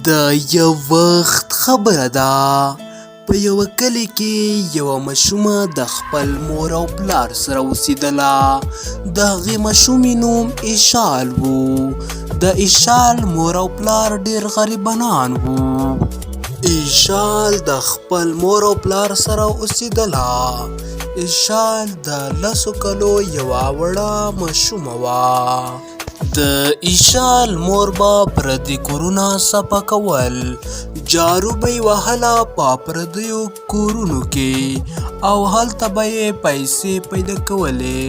د یو وخت خبره ده په یوه کلي کې یوه ماشومه د خپل مور او پلار سره اوسېدله. د هغې ماشومې نوم ایشال و. د ایشال مور او پلار ډېر غریبانان وو. ایشال د خپل مور او پلار سره اوسېدله. ایشال د 10 کلو یوه وړه ماشومه وه. د ایشال مور به پردي کورونه صفا کول، جارو به یې وهله په پردیو کورونو کې او هلته به یې پیسې پیدا کولې.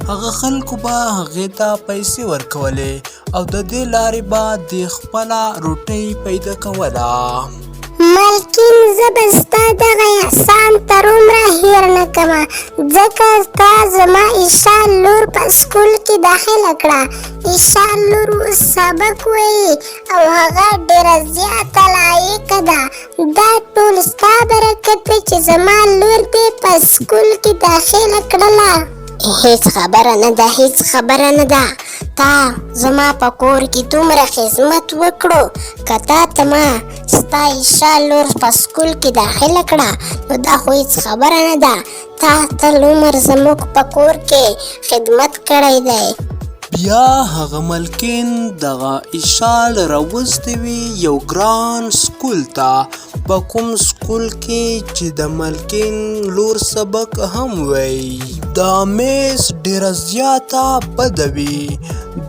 هغه خلکو به هغې ته پیسې ورکولې او د دې لارې به دې خپله روټۍ پیدا کوله. ملکین زه به ستا دغه احسان تر عمره هېر نه کړمه، ځکه تا زما ایشال لور په سکول کې داخله کړه. ایشال لور اوس سبق وایي او هغه ډېره زیاته لایقه ده. دا ټول ستا برکت دی چې زما لور دې په سکول کې داخله کړله. هیڅ خبره نه ده، هیڅ خبره نه ده. تا زما په کور کې دومره خدمت وکړو، که تا ته ما ستا ایشال لور په سکول کې داخله کړه نو دا خو هیڅ خبره نه ده. تا تل عمر زموږ په کور کې خدمت کړی دی. بیا هغه ملکین دغه ایشال راوستی وي یو ګران سکول ته، په کوم سکول کې چې د ملکین لور سبق هم وایي. دا میس ډېره زیاته بده وي.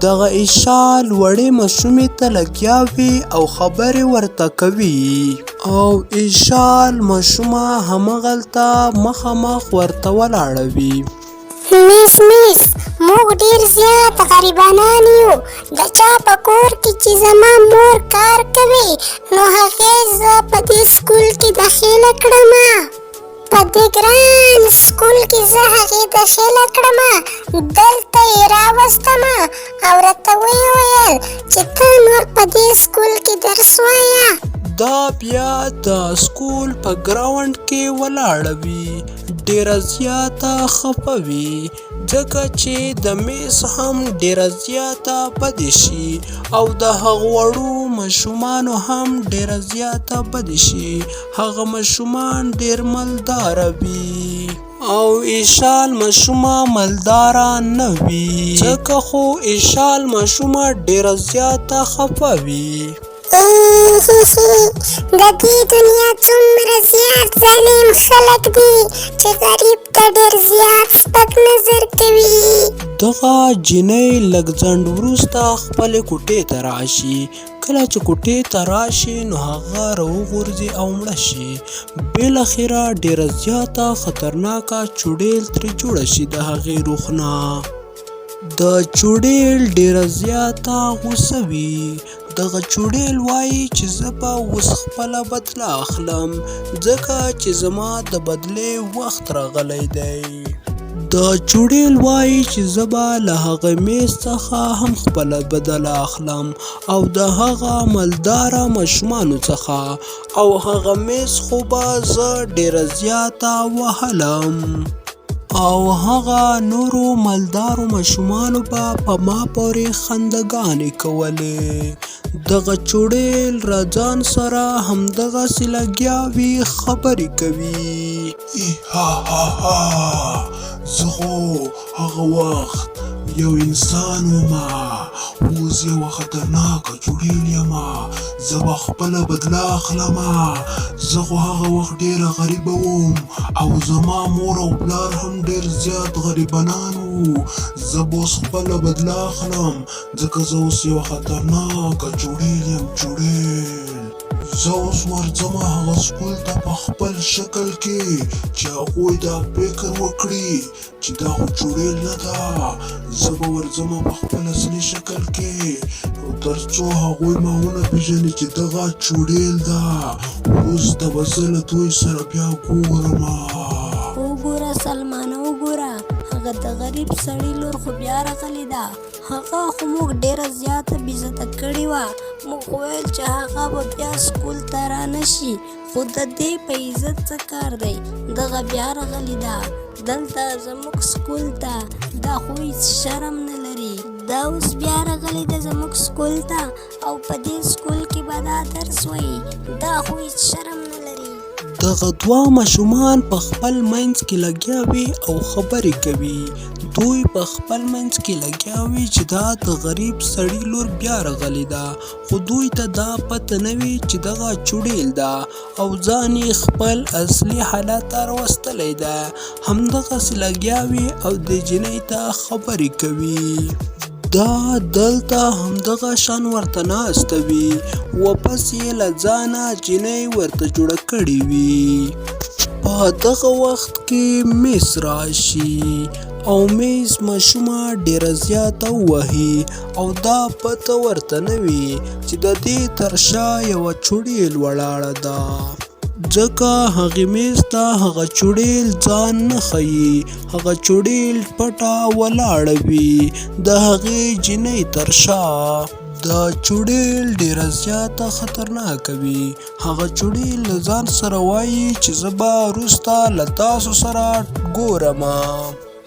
دغه ایشال وړې ماشومې ته لګیا وي او خبرې ورته کوي او ایشال ماشومه همغلته مخامخ ورته ولاړه وي. میس موږ ډېر زیات غریبانان یو. د چا په کور کې چې زما مور کار کوي نو هغې زه په دې سکول کې داخله کړمه. په دې ګران سکول کې زه هغې داخله کړمه، دلته یې راوستمه او راته ویې ویل چې ته نور په دې سکول کې درس وایه. دا بیا د سکول په ګراونډ کې ولاړه وي، ډېره زیاته خفه وي ځکه چې د میس هم ډېره زیاته بدې شي او د هغو وړو ماشومانو هم ډېره زیاته بدې شي. هغه ماشومان ډېر مالداره وي او ایشال ماشومه مالداره نه وي، ځکه خو ایشال ماشومه ډېره زیاته خفه وي. د دې دنیا څومره زیات ظالم خلک دي چې غریب ته ډېر زیات سپک نظر کوي. دغه جینۍ لږ ځنډ وروسته خپلې کوټې ته راشي. کله چې کوټې ته راشي نو هغه راوغورځي او مړه شي. بالاخره ډېره زیاته خطرناکه چوډیل ترې جوړه شي د هغې روح نه. د چوډیل ډېره زیاته غوسه وي. دغه چوډیل وایي چې زه به اوس خپله بدله اخلم ځکه چې زما د بدلې وخت راغلی دی. د چوډیل وایي چې زه به له هغه میز څخه هم خپله بدله اخلم او د هغه مالداره ماشومانو څخه، او هغه میز خو به زه ډېره زیاته وهلم او هغه نورو مالدارو ماشومانو به په ما پورې خندهګانې کولې. دغه چوډیل را ځان سره همدغسې لګیا وي، خبرې کوي. زه خو هغه وخت یو انسان ومه، اوس یوه خطرناکه چوډیل یمه، زه به خپله بدله اخلمه. زه خو هغه وخت ډېره غریبه وم او زما مور او پلار هم ډېر زیات غریبانان وو. زه به اوس خپله بدله اخلم ځکه زه اوس یوه خطرناکه چوډیل یم. زه اوس ورځمه هغه سکول ته په خپل شکل کې چې هغوی دا فکر وکړي چې دا خو چوډیل نه ده. زه به ورځمه په خپل اصلي شکل کې تر څو هغوی ما ونه پېژني چې دغه چوډیل ده. وروسته به زه له دوی سره بیا ګورمه. وګوره سلمانه، وګوره هغه د غریب سړي لور خو بیا راغلې ده. هغه خو موږ ډېره زیاته بېعزته کړې وه. موږ ویل چې هغه به بیا سکول ته رانه شي، خو د دې په عزت څه کار دی؟ دغه بیا راغلې ده دلته زموږ سکول ته. دا خو هېڅ شرم نه لري. دا اوس بیا راغلی ده زموږ سکول ته او په دې سکول کې به دا درس وایي. دا خو هېڅ شرم نه لري. دغه دوه ماشومان په خپل منځ کې لګیا وي او خبرې کوي. دوی په خپل منځ کې لګیا وي چې دا د غریب سړي لور بیا راغلې ده، خو دوی ته دا پته نه وي چې دغه چوډیل ده او ځان یې خپل اصلي حالت ته راوستلی ده. همدغسې لګیا وي او د جینۍ ته خبرې کوي. دا دلته همدغه شان ورته ناسته وي، واپس یې له ځانه جینۍ ورته جوړه کړې وي. په دغه وخت کې میس راشي او میس ماشومه ډېره زیاته ووهي او دا پته ورته نه وي چې د دې تر شا یوه چوډیل ولاړه ده، ځکه هغې میز ته هغه چوډیل ځان نه ښیي. هغه چوډیل پټه ولاړه وي د هغې جینۍ تر شا. دا چوډیل ډېره زیاته خطرناکه وي. هغه چوډیل له ځان سره وایي چې زه به وروسته له تاسو سره ګورمه.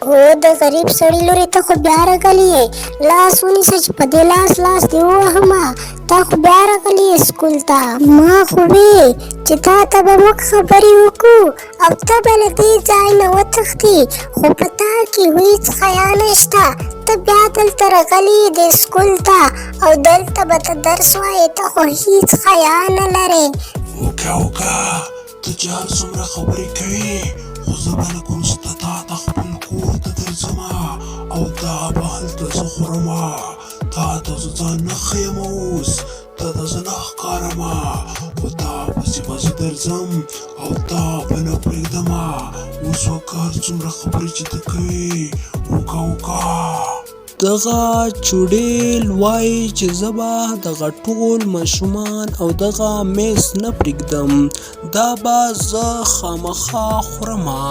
او د غریب سړي لورې ته خو بیا راغلی یې، لاس ونیسه چې په دې لاس دې ووهمه. تا خو بیا راغلی یې سکول ته. ما خو وې چې تا ته به موږ خبرې وکړو او ته به له دې ځای نه وتښتې، خو په تا کې هېڅ حیا نشته. ته بیا دلته راغلی یې دې سکول ته او دلته به ته درس وایې. ته خو هېڅ حیا نه لرې. وکه ته چې هر څومره خبرې کوې، خو زه به لږ وروسته تا ته خپل کور ته درځمه او دا به هلته زه خورمه. تا ته زه ځان نه ښیم اوس، تا ته زه نه ښکارمه، خو تا پسې به زه درځم او تا به نه پرېږدمه. اوس وکه هر څومره خبرې چې ته کوې، وکه دغه چوډیل وایي چې زه به دغه ټول ماشومان او دغه میس نه پرېږدم، دا به زه خامخا خورمه.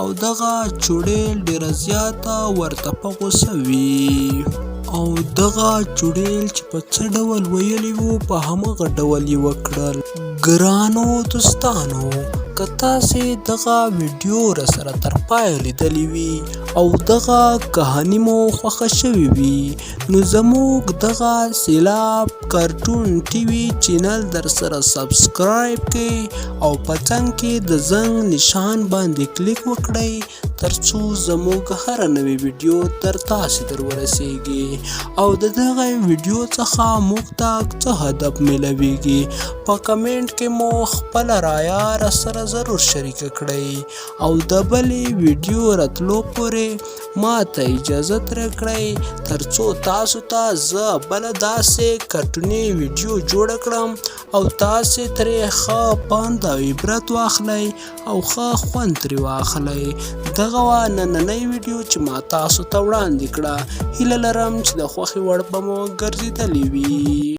او دغه چوډیل ډېره زیاته ورته په غوسه وي او دغه چوډیل چې په څه ډول ویلي وو په همغه ډول یې وکړل. ګرانو دوستانو، که تاسې دغه ویډیو راسره تر پایه لیدلې وي او دغه کهاني مو خوښه شوې وي، نو زموږ دغه سیلاب کارټون ټي وي چینل در سره سبسکرایب کړئ او په څنګ کې د زنګ نشان باندې کلیک وکړئ ترڅو زموږ هره نوې ویډیو تر تاسې در ورسیږي او د دغه ویډیو څخه موږ ته څه هدف میلاویږي په کمنټ کې مو خپله رایه راسره ضرور شریکه کړئ او د بلې ویډیو راتلو پورې ما ته اجازه راکړئ ترڅو تاسو ته زه بله داسې کارټوني ویډیو جوړه کړم او تاسې ترې ښه پند او عبرت واخلئ او ښه خوند ترې واخلئ. دغه وه نننۍ ویډیو چې ما تاسو ته وړاندې کړه. هیله لرم چې د خوښې وړ به مو ګرځېدلې وي.